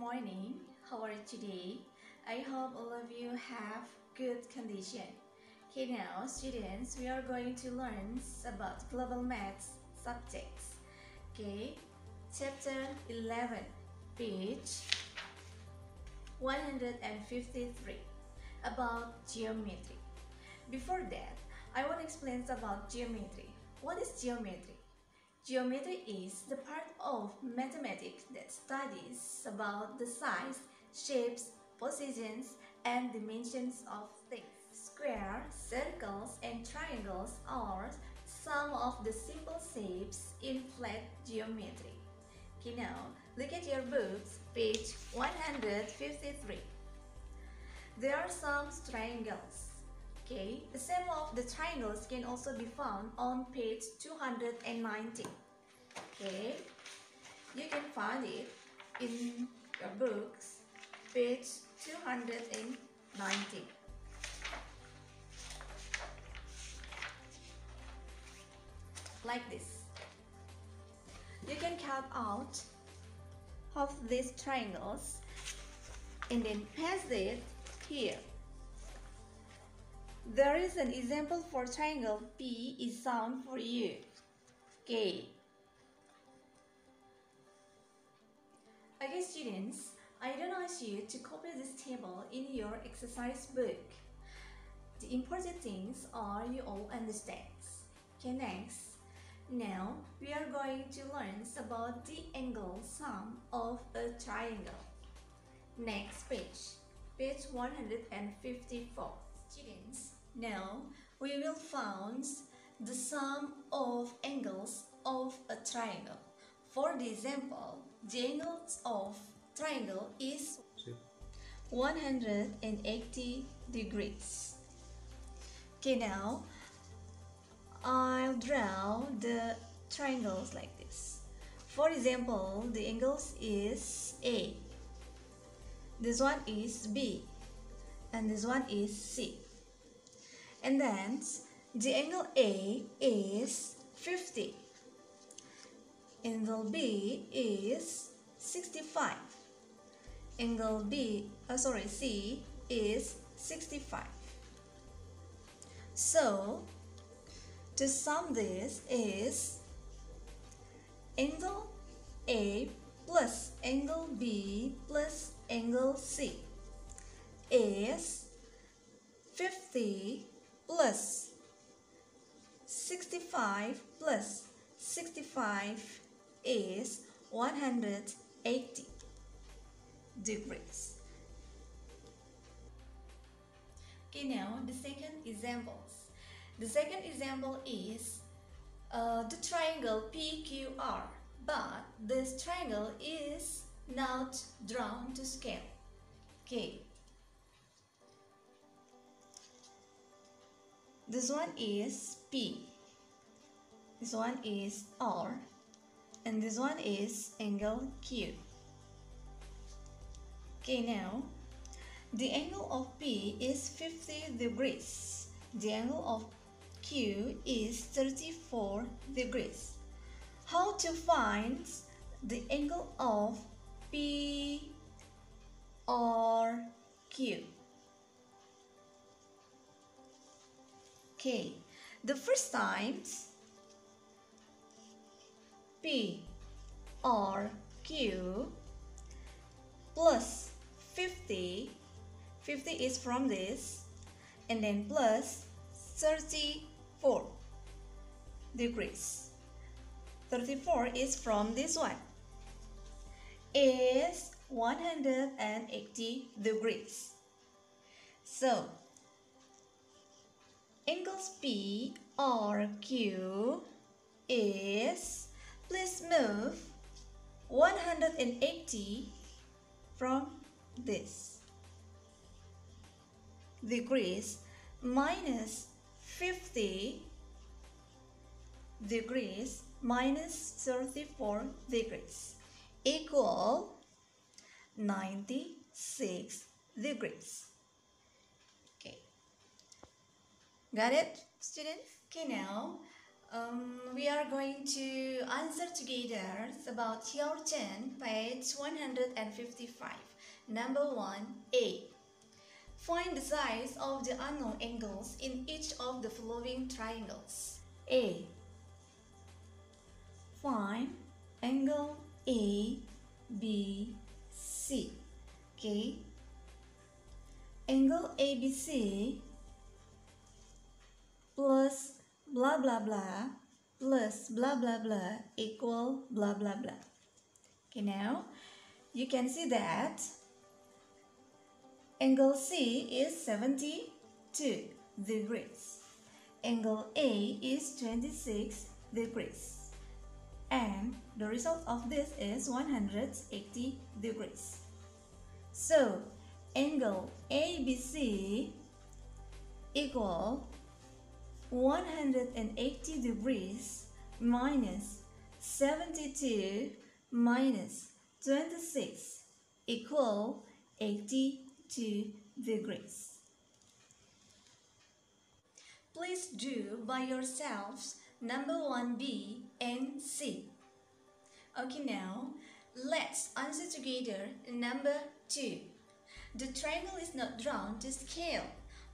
morning. How are you today? I hope all of you have good condition. Okay, now students, we are going to learn about global maths subjects. Okay, chapter 11, page 153, about geometry. Before that, I want to explain about geometry. What is geometry? Geometry is the part of mathematics that studies about the size, shapes, positions, and dimensions of things. Squares, circles, and triangles are some of the simple shapes in flat geometry. Okay, now look at your books, page 153. There are some triangles. Okay, the sum of the triangles can also be found on page 290. Okay, you can find it in your books, page 290. Like this. You can cut out of these triangles and then paste it here. There is an example for triangle P is found for you. Okay. Okay students, I don't ask you to copy this table in your exercise book. The important things are you all understand. Okay, next. Now we are going to learn about the angle sum of a triangle. Next page, page 154. Students, now we will find the sum of angles of a triangle. For the example, the angle of triangle is 180 degrees. Okay, now I'll draw the triangles like this. For example, the angles is A. This one is B. And this one is C. And then the angle A is 50. Angle B is 65. Angle C is 65. So to sum this is angle A plus angle B plus angle C is 50 plus 65 plus 65 is 180 degrees. Okay, now the second examples. The second example is the triangle PQR, but this triangle is not drawn to scale. Okay. This one is P, this one is R, and this one is angle Q. Okay, now the angle of P is 50 degrees. The angle of Q is 34 degrees. How to find the angle of P or Q? Okay, the first time P or Q plus 50 is from this, and then plus 34 degrees. 34 is from this one, is 180 degrees. So angles P or Q is, please move 180 from this degrees minus 50 degrees minus 34 degrees equal 96 degrees. Okay, got it, students? Okay, now We are going to answer together about your 10, page 155. Number 1, A. Find the size of the unknown angles in each of the following triangles. A. Find angle A, B, C. Okay. Angle ABC plus blah blah blah plus blah blah blah equal blah blah blah. Okay, now you can see that angle C is 72 degrees. Angle A is 26 degrees. And the result of this is 180 degrees. So, angle ABC equal 180 degrees minus 72 minus 26 equal 82 degrees. Please do by yourselves number 1B and C. Okay, now let's answer together number 2. The triangle is not drawn to scale.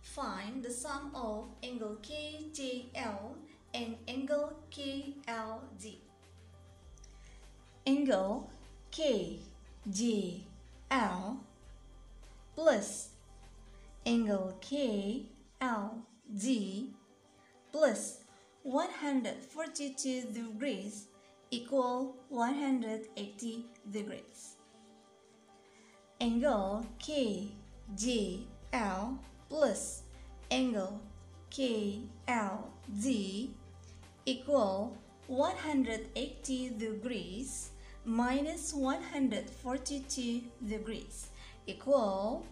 Find the sum of angle KJL and angle KLD. Angle KJL plus angle KLD plus 142 degrees equal 180 degrees. Angle KJL plus angle KLD equal 180 degrees minus 142 degrees equal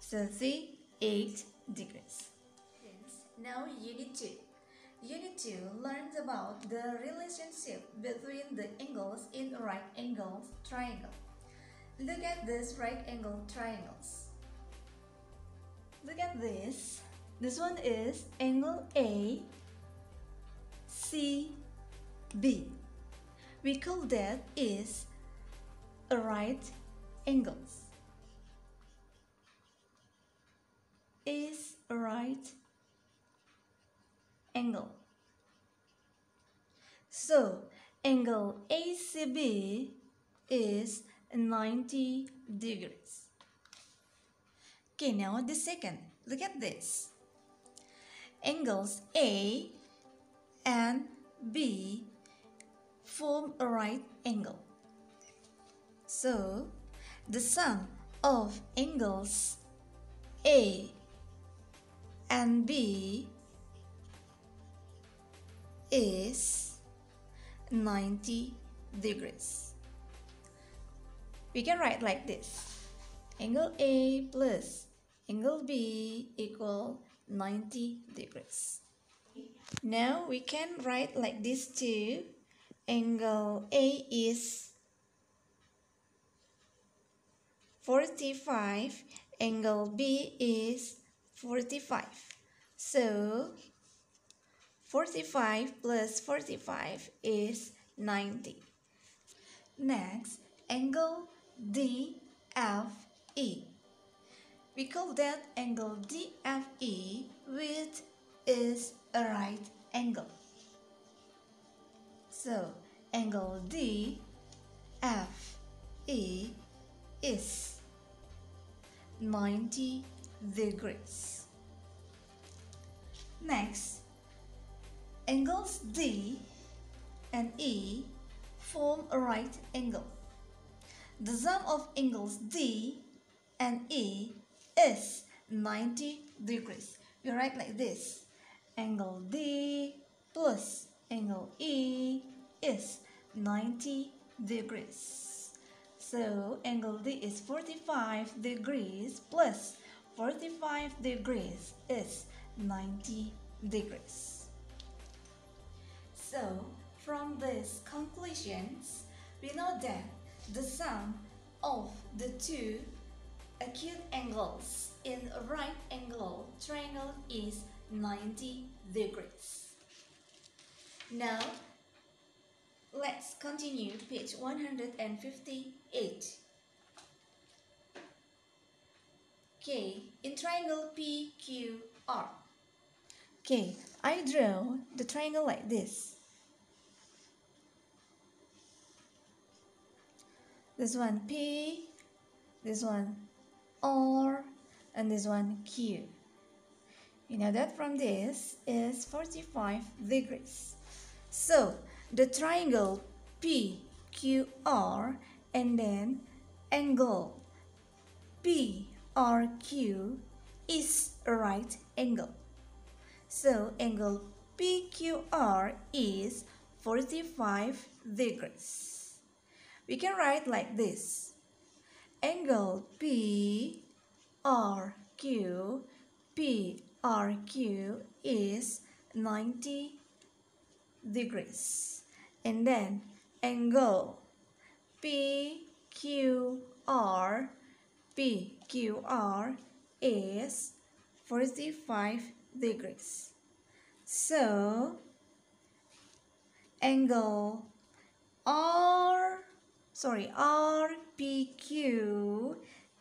38 degrees. Now Unit 2. Unit 2 learns about the relationship between the angles in a right angle triangle. Look at these right angle triangles. Look at this. This one is angle A, C, B. We call that is a right angle. Is a right angle. So, angle ACB is 90 degrees. Okay, now the second. Look at this. Angles A and B form a right angle. So, the sum of angles A and B is 90 degrees. We can write like this. Angle A plus angle B equal 90 degrees. Now we can write like this too. Angle A is 45, angle B is 45. So 45 plus 45 is 90. Next, angle DFE. We call that angle DFE, which is a right angle. So, angle DFE is 90 degrees. Next, angles D and E form a right angle. The sum of angles D and E is 90 degrees. We write like this. Angle D plus angle E is 90 degrees. So, angle D is 45 degrees plus 45 degrees is 90 degrees. So, from these conclusions, we know that the sum of the two acute angles in a right angle triangle is 90 degrees. Now, let's continue page 158. Okay, in triangle PQR. Okay, I draw the triangle like this. This one P, this one R, and this one Q. You know that from this is 45 degrees. So, the triangle PQR and then angle PRQ is a right angle. So, angle PQR is 45 degrees. We can write like this. Angle PRQ is 90 degrees. And then angle PQR is 45 degrees. So angle RPQ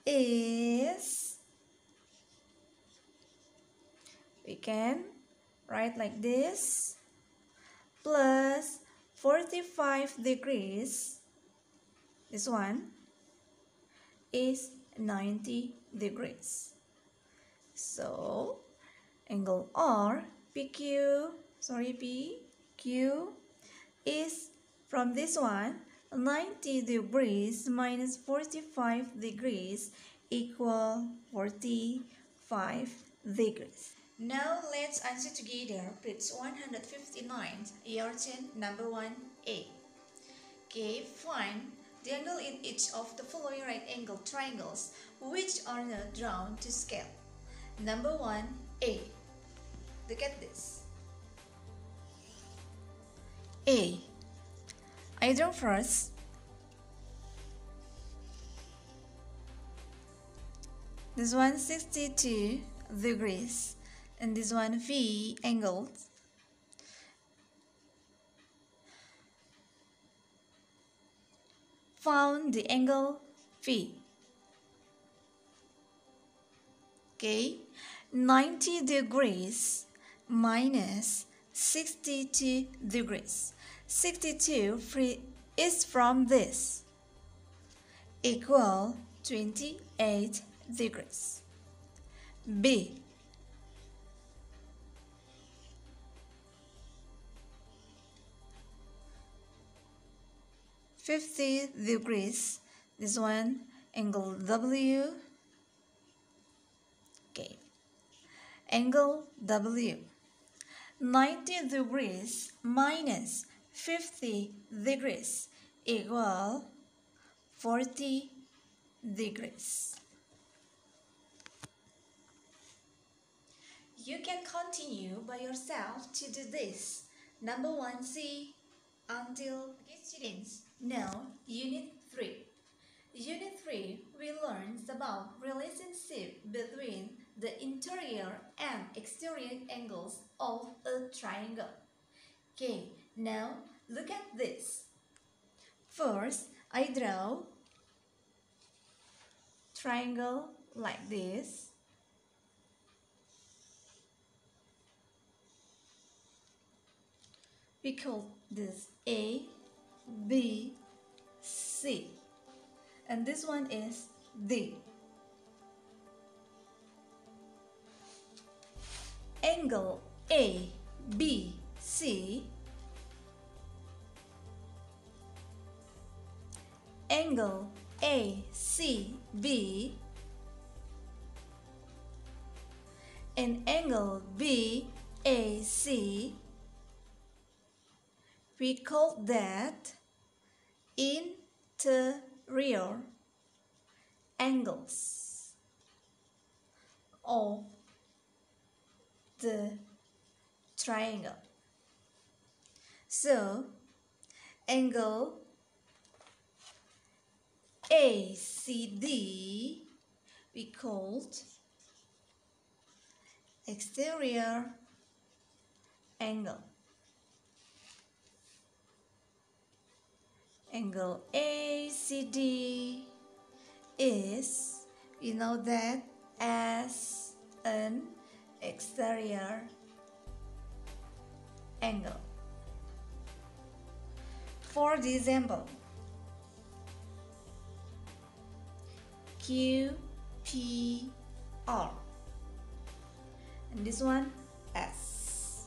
is, we can write like this, plus 45 degrees, this one is 90 degrees. So angle PQ is from this one 90 degrees minus 45 degrees equal 45 degrees. Now let's answer together page 159, your turn number 1A. Okay, find the angle in each of the following right angle triangles which are not drawn to scale. Number 1A. Look at this. A. I draw first. This one 62 degrees and this one V angled. Found the angle V. Okay, 90 degrees minus 62 degrees. 62 is from this, equal 28 degrees. B. $50, this one angle W. Okay, angle W. 90 degrees minus 50 degrees equal 40 degrees. You can continue by yourself to do this. Number 1C until. Okay, students, now Unit 3. Unit 3, we learned about relationship between the interior and exterior angles of a triangle. Okay, now look at this. First, I draw triangle like this. We call this A, B, C. And this one is D. Angle ABC, angle ACB, and angle BAC, we call that interior angles of the triangle. So, angle ACD we called exterior angle. Angle ACD is, we know that, as an exterior angle. For the example, QPR, and this one S.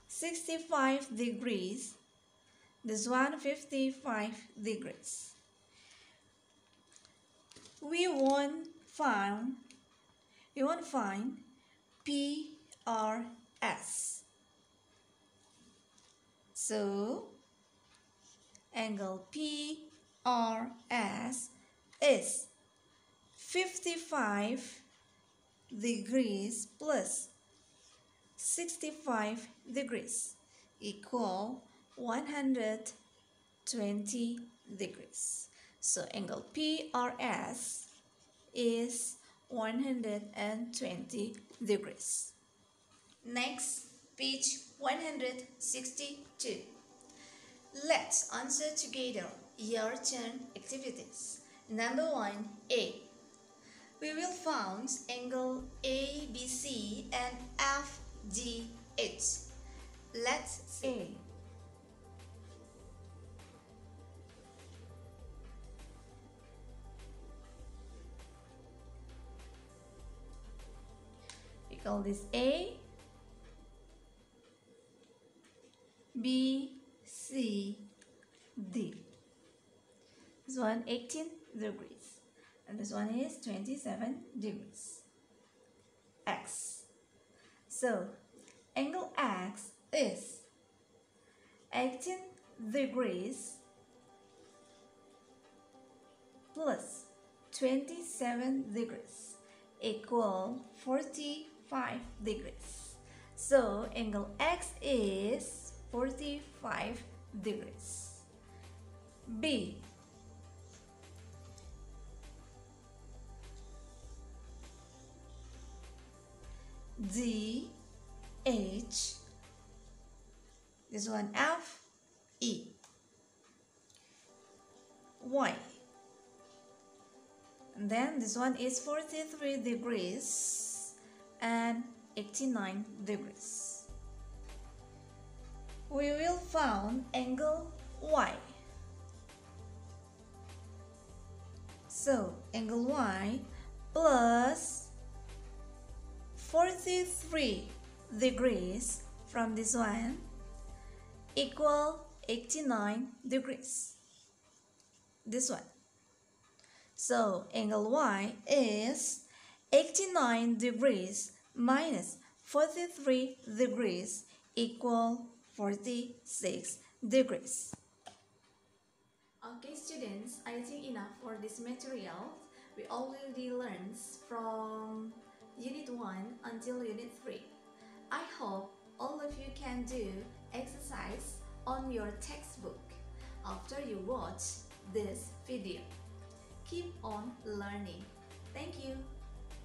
65 degrees, this one 55 degrees. We want find PRS. So angle PRS is 55 degrees plus 65 degrees equal 120 degrees. So angle PRS is 120 degrees. Next, page 162. Let's answer together your turn activities. Number 1, A. We will find angle ABC and FGH. Let's see. We call this A, B, C, D. This one 18 degrees and this one is 27 degrees. X. So angle X is 18 degrees plus 27 degrees equal 45 degrees. So angle X is 45 degrees. B. D, H, this one F, E, Y, and then this one is 43 degrees and 89 degrees. We will find angle Y. So angle Y plus 43 degrees from this one equal 89 degrees. This one. So angle Y is 89 degrees minus 43 degrees equal 46 degrees. Okay students, I think enough for this material. We already learned from Unit 1 until Unit 3. I hope all of you can do exercise on your textbook after you watch this video. Keep on learning. Thank you.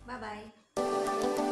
Bye-bye.